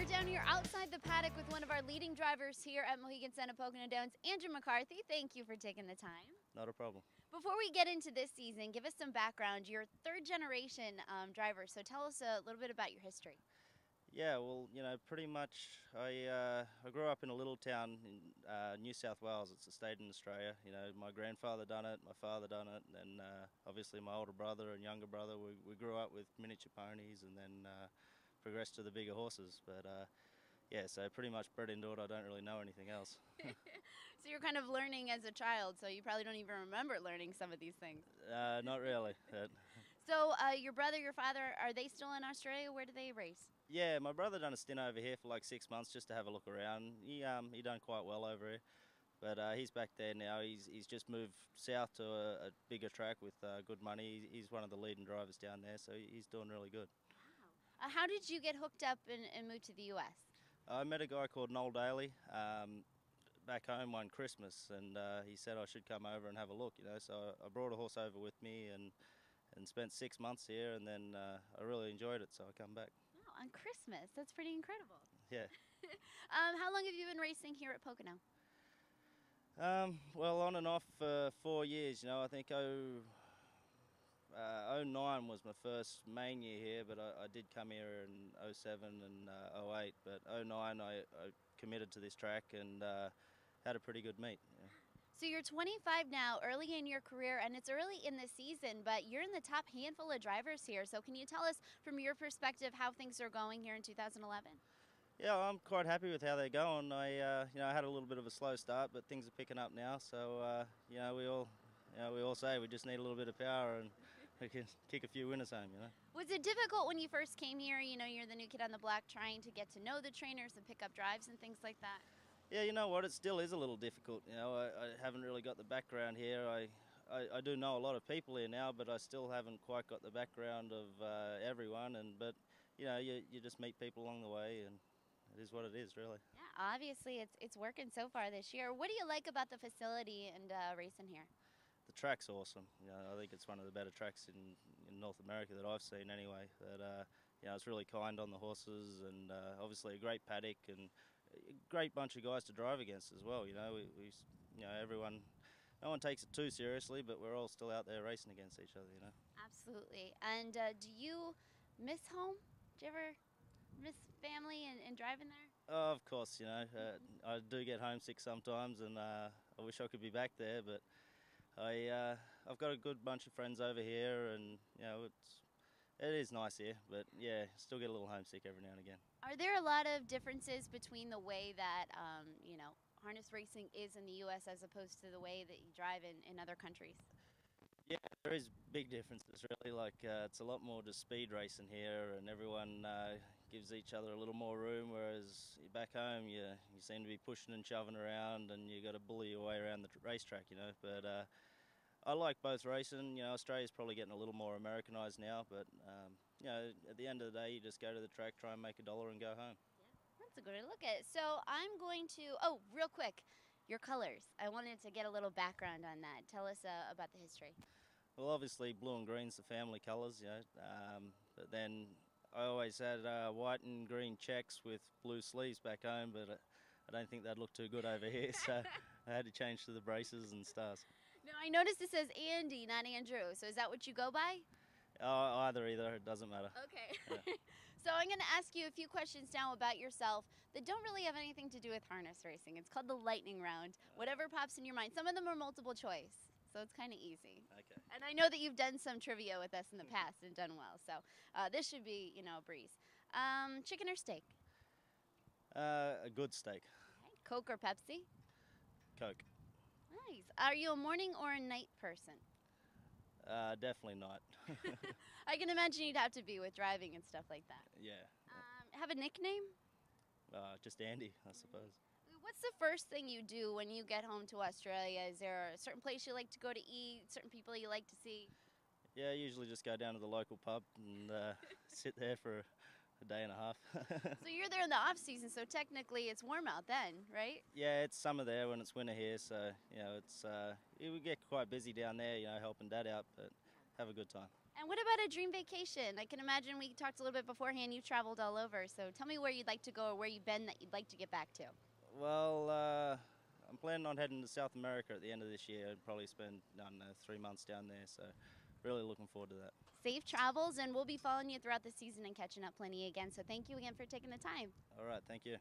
We're down here outside the paddock with one of our leading drivers here at Mohegan Sun at Pocono Downs, Andrew McCarthy. Thank you for taking the time. Not a problem. Before we get into this season, give us some background. You're a third-generation driver, so tell us a little bit about your history. Yeah, well, pretty much I grew up in a little town in New South Wales. It's a state in Australia. My grandfather done it, my father done it, and then obviously my older brother and younger brother. We grew up with miniature ponies and then progressed to the bigger horses. But yeah, so pretty much bred into it. I don't really know anything else. So you're kind of learning as a child, so you probably don't even remember learning some of these things. Not really. So your brother, your father, are they still in Australia? Where do they race? Yeah, my brother done a stint over here for like 6 months just to have a look around. He done quite well over here, but he's back there now. He's just moved south to a bigger track with good money. He's one of the leading drivers down there, so he's doing really good. Wow. How did you get hooked up and move to the U.S.? I met a guy called Noel Daly back home one Christmas, and he said I should come over and have a look. So I brought a horse over with me and spent 6 months here, and then I really enjoyed it, so I come back. Wow, on Christmas. That's pretty incredible. Yeah. How long have you been racing here at Pocono? Well, on and off for 4 years. I think 09 was my first main year here, but I did come here in 07 and 08. But 09 I committed to this track and had a pretty good meet. Yeah. So you're 25 now, early in your career, and it's early in the season, but you're in the top handful of drivers here. So can you tell us, from your perspective, how things are going here in 2011? Yeah, I'm quite happy with how they're going. I had a little bit of a slow start, but things are picking up now. So we all say we just need a little bit of power and we can kick a few winners home. Was it difficult when you first came here? You're the new kid on the block, trying to get to know the trainers and pick up drives and things like that. Yeah, you know what? It still is a little difficult. I haven't really got the background here. I do know a lot of people here now, but I still haven't quite got the background of everyone. But you just meet people along the way, and it is what it is, really. Yeah, obviously it's working so far this year. What do you like about the facility and racing here? The track's awesome. I think it's one of the better tracks in North America that I've seen anyway. That it's really kind on the horses, and obviously a great paddock and a great bunch of guys to drive against as well. Everyone, no one takes it too seriously, but we're all still out there racing against each other. Absolutely. And do you miss home? Do you ever miss family and driving there? Oh, of course. I do get homesick sometimes, and I wish I could be back there, but I've got a good bunch of friends over here, and it is nice here, but yeah, still get a little homesick every now and again. Are there a lot of differences between the way that harness racing is in the U.S. as opposed to the way that you drive in other countries? Yeah, there is big differences really. Like it's a lot more just speed racing here, and everyone gives each other a little more room. Whereas back home, you seem to be pushing and shoving around, and you got to bully your way around the racetrack. But I like both racing. Australia's probably getting a little more Americanized now, but at the end of the day, you just go to the track, try and make $1 and go home. Yeah, that's a good look at it. So I'm going to, real quick, your colors. I wanted to get a little background on that. Tell us about the history. Well, obviously blue and green's the family colours, but then I always had white and green checks with blue sleeves back home, but I don't think that'd look too good over here, so I had to change to the braces and stars. No, I noticed it says Andy, not Andrew. So is that what you go by? Either, it doesn't matter. Okay. Yeah. So I'm going to ask you a few questions now about yourself that don't really have anything to do with harness racing. It's called the lightning round. Whatever pops in your mind. Some of them are multiple choice, so it's kind of easy. Okay. And I know that you've done some trivia with us in the past and done well, so this should be, a breeze. Chicken or steak? A good steak. Okay. Coke or Pepsi? Coke. Nice. Are you a morning or a night person? Definitely not. I can imagine you'd have to be with driving and stuff like that. Yeah. Have a nickname? Just Andy, I suppose. What's the first thing you do when you get home to Australia? Is there a certain place you like to go to eat, certain people you like to see? Yeah, I usually just go down to the local pub and sit there for a day and a half. So you're there in the off season, so technically it's warm out then, right? Yeah, it's summer there when it's winter here, so it would get quite busy down there, helping Dad out, but have a good time. And what about a dream vacation? I can imagine we talked a little bit beforehand. You've traveled all over, so tell me where you'd like to go or where you've been that you'd like to get back to. Well, I'm planning on heading to South America at the end of this year and probably spend, I don't know, 3 months down there. So really looking forward to that. Safe travels, and we'll be following you throughout the season and catching up plenty again. So thank you again for taking the time. All right, thank you.